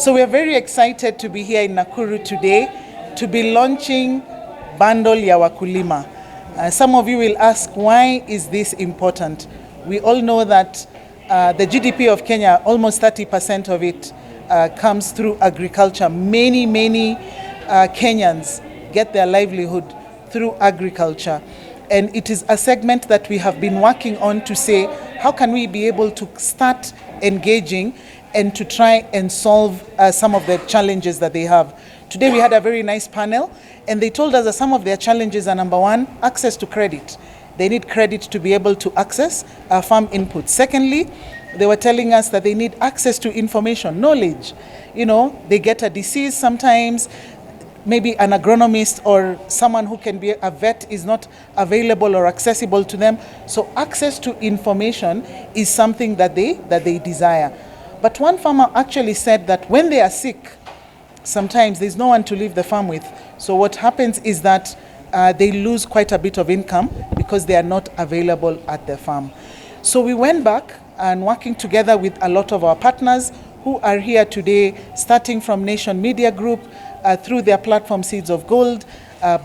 So we are very excited to be here in Nakuru today to be launching Bundle ya Wakulima. Some of you will ask, why is this important? We all know that the GDP of Kenya, almost 30% of it comes through agriculture. Many Kenyans get their livelihood through agriculture. And it is a segment that we have been working on to say, how can we be able to start engaging and to try and solve some of the challenges that they have. Today we had a very nice panel, and they told us that some of their challenges are, number one, access to credit. They need credit to be able to access farm inputs. Secondly, they were telling us that they need access to information, knowledge. You know, they get a disease sometimes, maybe an agronomist or someone who can be a vet is not available or accessible to them. So access to information is something that they desire. But one farmer actually said that when they are sick, sometimes there's no one to leave the farm with. So what happens is that they lose quite a bit of income because they are not available at the farm. So we went back and working together with a lot of our partners who are here today, starting from Nation Media Group, through their platform Seeds of Gold,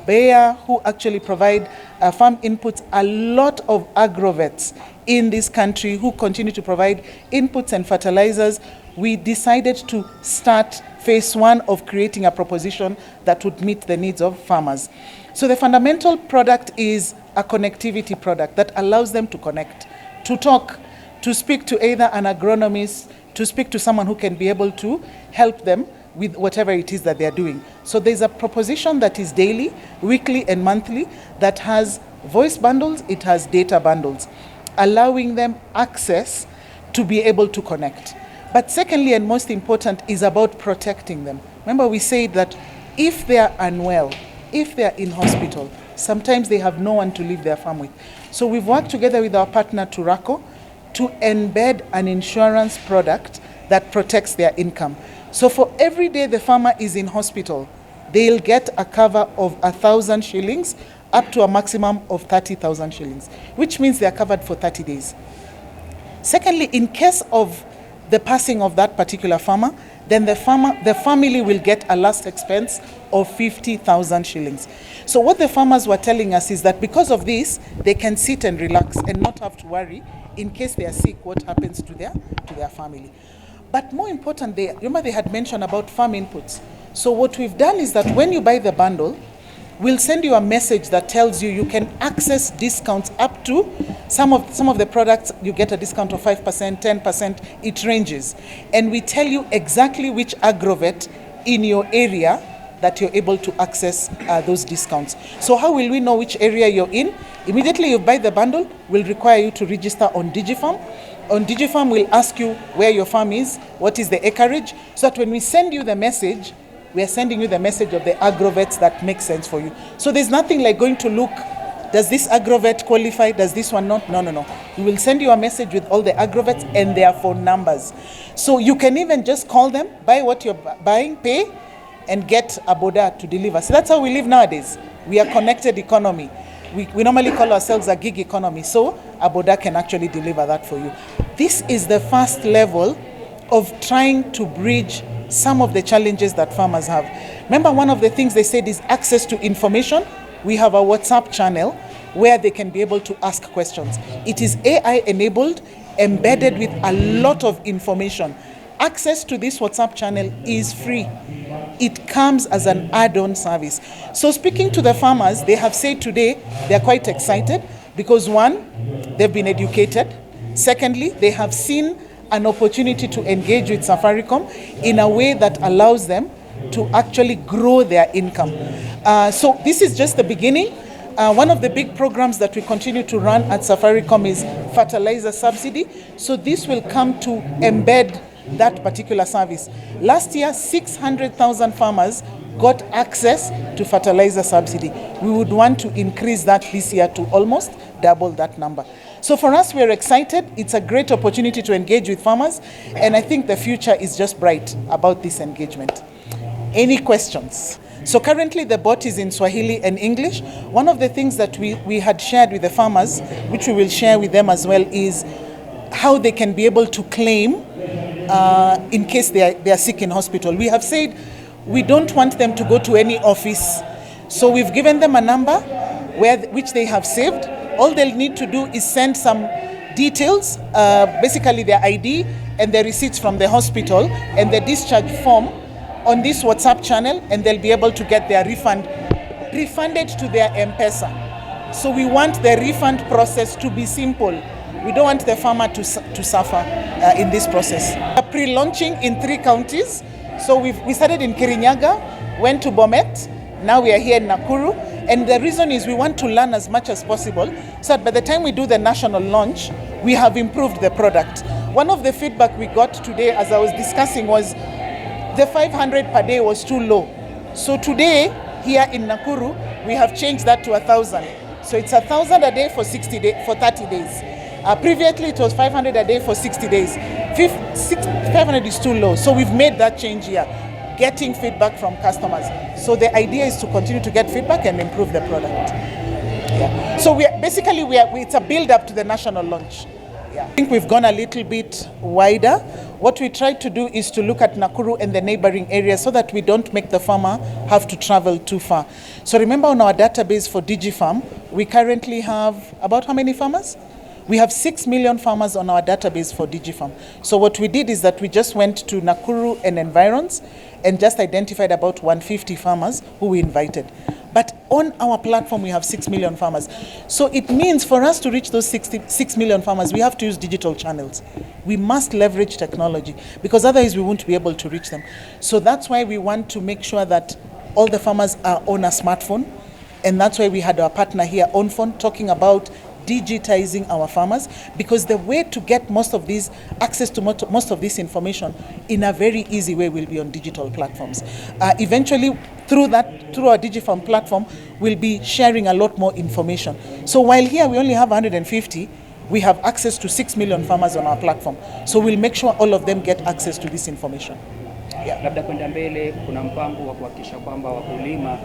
Bayer, who actually provide farm inputs, a lot of agrovets in this country who continue to provide inputs and fertilizers. We decided to start phase one of creating a proposition that would meet the needs of farmers. So the fundamental product is a connectivity product that allows them to connect, to talk, to speak to either an agronomist, to speak to someone who can be able to help them with whatever it is that they are doing. So there's a proposition that is daily, weekly, and monthly that has voice bundles, it has data bundles, allowing them access to be able to connect. But secondly, and most important, is about protecting them. Remember, we said that if they are unwell, if they are in hospital, sometimes they have no one to leave their farm with. So we've worked together with our partner Turaco to embed an insurance product that protects their income. So for every day the farmer is in hospital, they'll get a cover of 1,000 shillings up to a maximum of 30,000 shillings, which means they are covered for 30 days. Secondly, in case of the passing of that particular farmer, then the family will get a last expense of 50,000 shillings. So what the farmers were telling us is that because of this, they can sit and relax and not have to worry in case they are sick, what happens to their family. But more important, remember they had mentioned about farm inputs. So what we've done is that when you buy the bundle, we'll send you a message that tells you can access discounts up to some of the products. You get a discount of 5%, 10%, it ranges. And we tell you exactly which agrovet in your area that you're able to access those discounts. So how will we know which area you're in? Immediately you buy the bundle, we'll require you to register on DigiFarm. On DigiFarm, we'll ask you where your farm is, what is the acreage, so that when we send you the message, we are sending you the message of the agrovets that make sense for you. So there's nothing like going to look, does this agrovet qualify, does this one not? No. We will send you a message with all the agrovets and their phone numbers. So you can even just call them, buy what you're buying, pay, and get a boda to deliver. So that's how we live nowadays. We are connected economy. We normally call ourselves a gig economy, so a boda can actually deliver that for you. This is the first level of trying to bridge some of the challenges that farmers have. Remember, one of the things they said is access to information. We have a WhatsApp channel where they can be able to ask questions. It is AI enabled, embedded with a lot of information. Access to this WhatsApp channel is free. It comes as an add-on service. So speaking to the farmers, they have said today they're quite excited because one, they've been educated. Secondly, they have seen an opportunity to engage with Safaricom in a way that allows them to actually grow their income. So this is just the beginning. One of the big programs that we continue to run at Safaricom is fertilizer subsidy. So this will come to embed that particular service. Last year, 600,000 farmers got access to fertilizer subsidy. We would want to increase that this year to almost double that number. So for us, we're excited. It's a great opportunity to engage with farmers, and I think the future is just bright about this engagement. Any questions? So currently the bot is in Swahili and English. One of the things that we had shared with the farmers, which we will share with them as well, is how they can be able to claim in case they are sick in hospital. We have said we don't want them to go to any office. So we've given them a number which they have saved. All they'll need to do is send some details, basically their ID and the receipts from the hospital and the discharge form on this WhatsApp channel, and they'll be able to get their refunded to their M-Pesa. So we want the refund process to be simple. We don't want the farmer to suffer in this process. Pre-launching in 3 counties. So we started in Kirinyaga, went to Bomet, now we are here in Nakuru. And the reason is we want to learn as much as possible so that by the time we do the national launch, we have improved the product. One of the feedback we got today as I was discussing was the 500 per day was too low. So today, here in Nakuru, we have changed that to 1,000. So it's 1,000 a day for 30 days. Previously, it was 500 a day for 60 days. 500 is too low. So we've made that change here, getting feedback from customers. So the idea is to continue to get feedback and improve the product. Yeah. So it's a build up to the national launch. Yeah. I think we've gone a little bit wider. What we try to do is to look at Nakuru and the neighboring areas so that we don't make the farmer have to travel too far. So remember, on our database for DigiFarm, we currently have about how many farmers? We have 6 million farmers on our database for DigiFarm. So what we did is that we just went to Nakuru and environs and just identified about 150 farmers who we invited. But on our platform, we have 6 million farmers. So it means for us to reach those 6 million farmers, we have to use digital channels. We must leverage technology because otherwise we won't be able to reach them. So that's why we want to make sure that all the farmers are on a smartphone. And that's why we had our partner here, OnPhone, talking about digitizing our farmers, because the way to get most of these access to most of this information in a very easy way will be on digital platforms. Eventually, through our DigiFarm platform, we'll be sharing a lot more information. So while here we only have 150, we have access to 6 million farmers on our platform. So we'll make sure all of them get access to this information. Yeah. Labda kwenda mbele kuna mpango wa kuhakikisha kwamba wakulima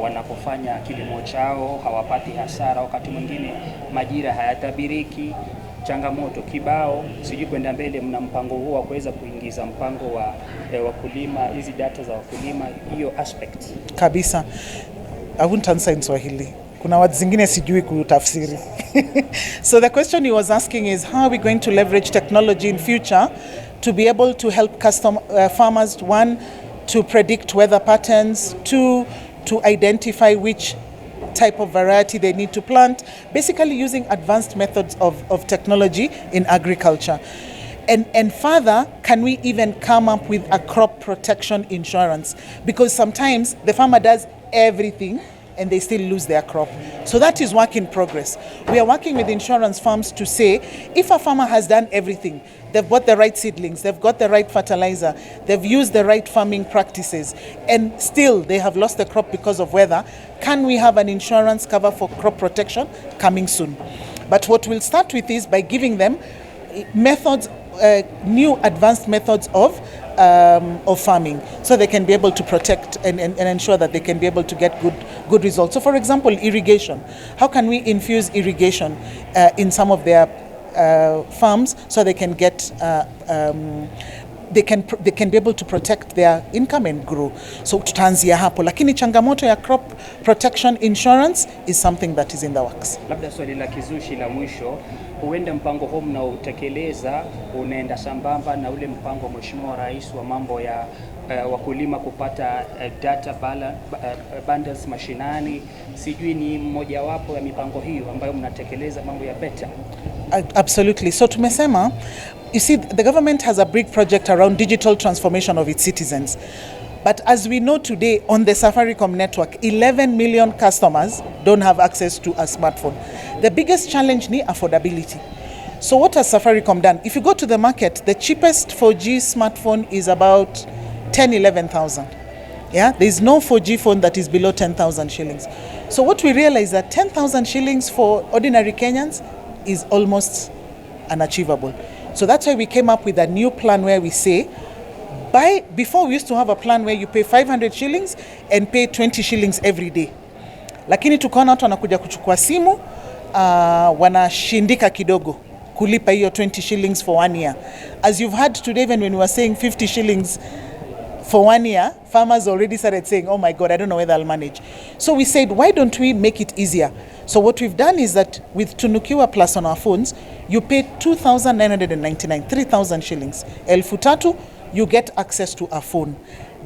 wanapofanya kilimo chao hawapati hasara, wakati mwingine majira hayatabiriki, changamoto kibao. Sijui kwenda mbele mna mpango huo wa kuweza kuingiza mpango wa wakulima, hizi data za wakulima, hiyo aspect kabisa. I won't answer in Swahili. Kuna words zingine sijui kutafsiri. So the question he was asking is, how are we going to leverage technology in future to be able to help farmers, 1, to predict weather patterns, 2, to identify which type of variety they need to plant, basically using advanced methods of technology in agriculture. And further, can we even come up with a crop protection insurance? Because sometimes the farmer does everything and they still lose their crop. So that is work in progress. We are working with insurance firms to say, if a farmer has done everything, they've got the right seedlings, they've got the right fertilizer, they've used the right farming practices, and still they have lost the crop because of weather, can we have an insurance cover for crop protection coming soon? But what we'll start with is by giving them methods, new advanced methods of farming, so they can be able to protect and ensure that they can be able to get good results. So for example, irrigation. How can we infuse irrigation in some of their farms so they can get they can be able to protect their income and grow. So tutaanzia hapo, lakini changamoto ya crop protection insurance is something that is in the works. Labda swali la kizushi la mwisho, huenda mpango huu mnaotekeleza unaenda sambamba na ule mpango wa Mheshimiwa Rais wa mambo ya wakulima kupata data bundles mashinani. Sijui ni mmoja wapo ya mipango hiyo ambayo mnatekeleza, mambo ya beta? Absolutely. So tumesema, you see, the government has a big project around digital transformation of its citizens. But as we know today, on the Safaricom network, 11 million customers don't have access to a smartphone. The biggest challenge is affordability. So what has Safaricom done? If you go to the market, the cheapest 4G smartphone is about 11,000. Yeah, there is no 4G phone that is below 10,000 shillings. So what we realize that 10,000 shillings for ordinary Kenyans is almost unachievable. So that's why we came up with a new plan where we say, before we used to have a plan where you pay 500 shillings and pay 20 shillings every day. Lakini tukaona watu wanakuja kuchukua simu, wanashindika kidogo. kulipa hiyo 20 shillings for 1 year. As you've heard today, even when we were saying 50 shillings for 1 year, farmers already started saying, oh my God, I don't know whether I'll manage. So we said, why don't we make it easier? So what we've done is that with Tunukiwa Plus on our phones, you pay 2,999, 3,000 shillings. Elfu tatu, you get access to a phone.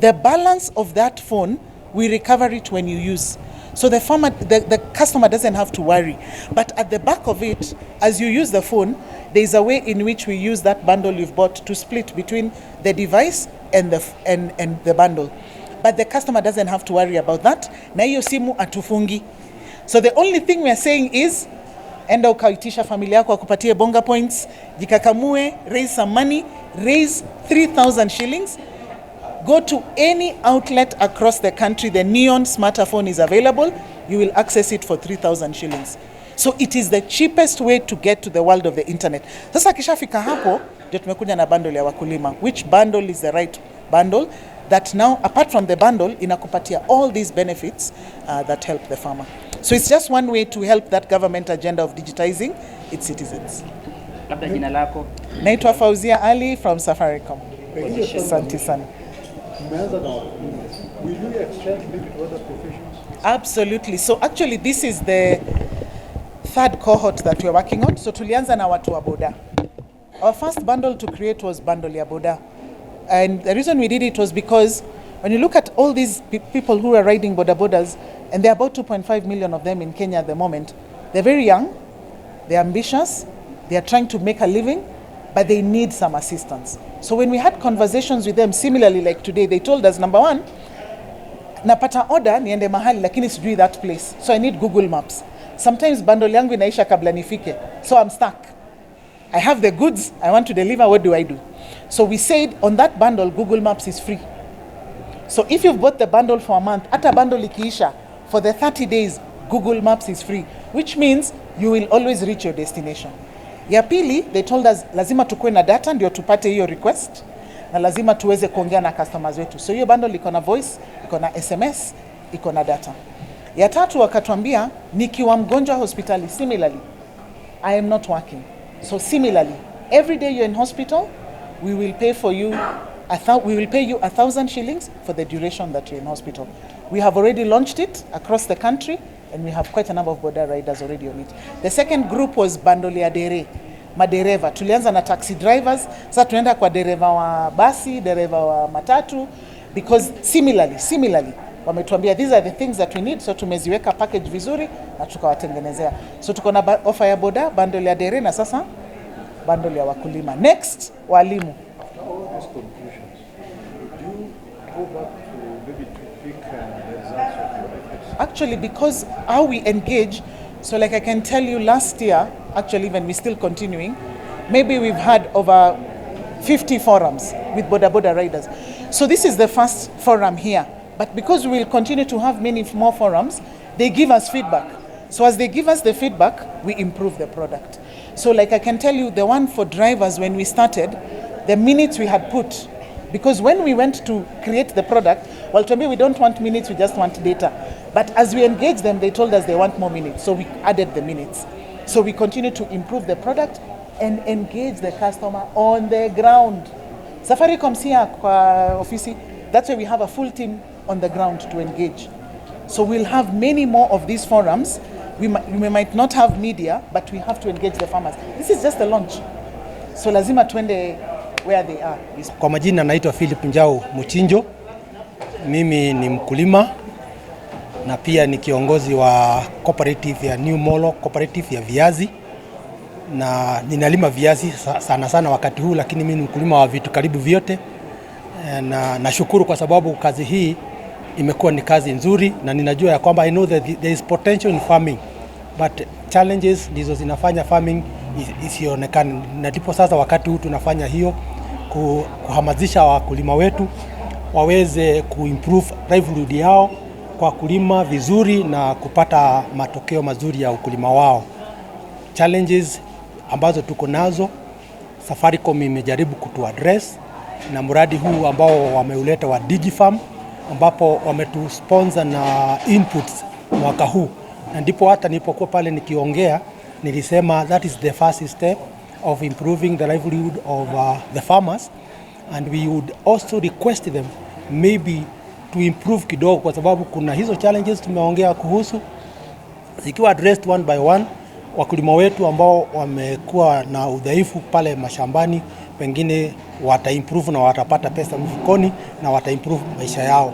The balance of that phone, we recover it when you use. So the farmer, the customer doesn't have to worry. But at the back of it, as you use the phone, there's a way in which we use that bundle you've bought to split between the device and the bundle. But the customer doesn't have to worry about that. Na hiyo simu atufungi. So the only thing we are saying is, enda ukaitisha familia yako akupatie bonga points, jikakamue, raise some money, raise 3,000 shillings, go to any outlet across the country, the Neon smartphone is available, you will access it for 3,000 shillings. So it is the cheapest way to get to the world of the internet. Sasa kishafika hapo, ndio tumekuja na bundle ya Wakulima. Which bundle is the right bundle that now, apart from the bundle, inakupatia all these benefits that help the farmer. So it's just one way to help that government agenda of digitizing its citizens. Labda jina lako? Naitwa Fauzia Ali from Safaricom. Asante sana. Will you extend maybe to other professions? Absolutely. So actually this is the third cohort that we're working on. So tulianza na watu wa boda. Our first bundle to create was bundle ya boda. And the reason we did it was because when you look at all these people who are riding boda bodas, and there are about 2.5 million of them in Kenya at the moment, they're very young, they're ambitious, they are trying to make a living, but they need some assistance. So when we had conversations with them, similarly like today, they told us, number one, napata order niende mahali lakini sijui that place. So I need Google Maps. Sometimes bundle yangu inaisha kabla nifike. So I'm stuck. I have the goods, I want to deliver, what do I do? So we said on that bundle, Google Maps is free. So if you've bought the bundle for a month, ata bundle ikiisha, for the 30 days, Google Maps is free, which means you will always reach your destination. Ya pili, they told us lazima tukue na data ndio tupate hiyo request, na lazima tuweze kuongea na customers wetu. So hiyo bundle iko na voice, iko na SMS, iko na data. Ya tatu wakatuambia nikiwa mgonjwa hospitali, similarly, I am not working. So similarly, every day you're in hospital, we will pay for you, we will pay you 1,000 shillings for the duration that you're in hospital. We have already launched it across the country, and we have quite a number of border riders already on it. The second group was bundle ya dere, madereva. Tulianza na taxi drivers, sasa tunaenda kwa dereva wa basi, dereva wa matatu, because similarly, wametuambia these are the things that we need, so tumeziweka package vizuri na tukawatengenezea. So tuko na offer ya boda, bundle ya dere, na sasa bundle ya wakulima. Next, walimu. After all these conclusions, would you go back to maybe tweak the results of your efforts? Actually, because how we engage, so like I can tell you last year, actually even we're still continuing, maybe we've had over 50 forums with boda riders. So this is the first forum here. But because we will continue to have many more forums, they give us feedback. So as they give us the feedback, we improve the product. So like I can tell you, the one for drivers, when we started, the minutes we had put, because when we went to create the product, well, to me, we don't want minutes, we just want data. But as we engaged them, they told us they want more minutes. So we added the minutes. So we continue to improve the product and engage the customer on the ground. Safaricom here kwa ofisi, that's why we have a full team on the ground to engage. So we'll have many more of these forums. We might not have media, but we have to engage the farmers. This is just a launch. So lazima tuende where they are. Kwa majina naitwa Philip Njau Muchinjo. Mimi ni mkulima na pia ni kiongozi wa cooperative ya New Molo, cooperative ya viazi. Na ninalima viazi sana sana wakati huu, lakini mimi ni mkulima wa vitu karibu vyote. Na nashukuru kwa sababu kazi hii imekuwa ni kazi nzuri, na ninajua ya kwamba I know that there is potential in farming, but challenges ndizo zinafanya farming isionekane. Na ndipo sasa wakati huu tunafanya hiyo kuhamasisha wakulima wetu waweze kuimprove livelihood yao kwa kulima vizuri na kupata matokeo mazuri ya ukulima wao. Challenges ambazo tuko nazo, Safaricom imejaribu kutuaddress na mradi huu ambao wameuleta wa DigiFarm, ambapo wametusponsor na inputs mwaka huu. Na ndipo hata nilipokuwa pale nikiongea nilisema that is the first step, of improving the livelihood of the farmers, and we would also request them maybe to improve kidogo, kwa sababu kuna hizo challenges tumeongea kuhusu, zikiwa addressed one by one. Wakulima wetu ambao wamekuwa na udhaifu pale mashambani, pengine wata improve na watapata pesa mfukoni na wata improve maisha yao.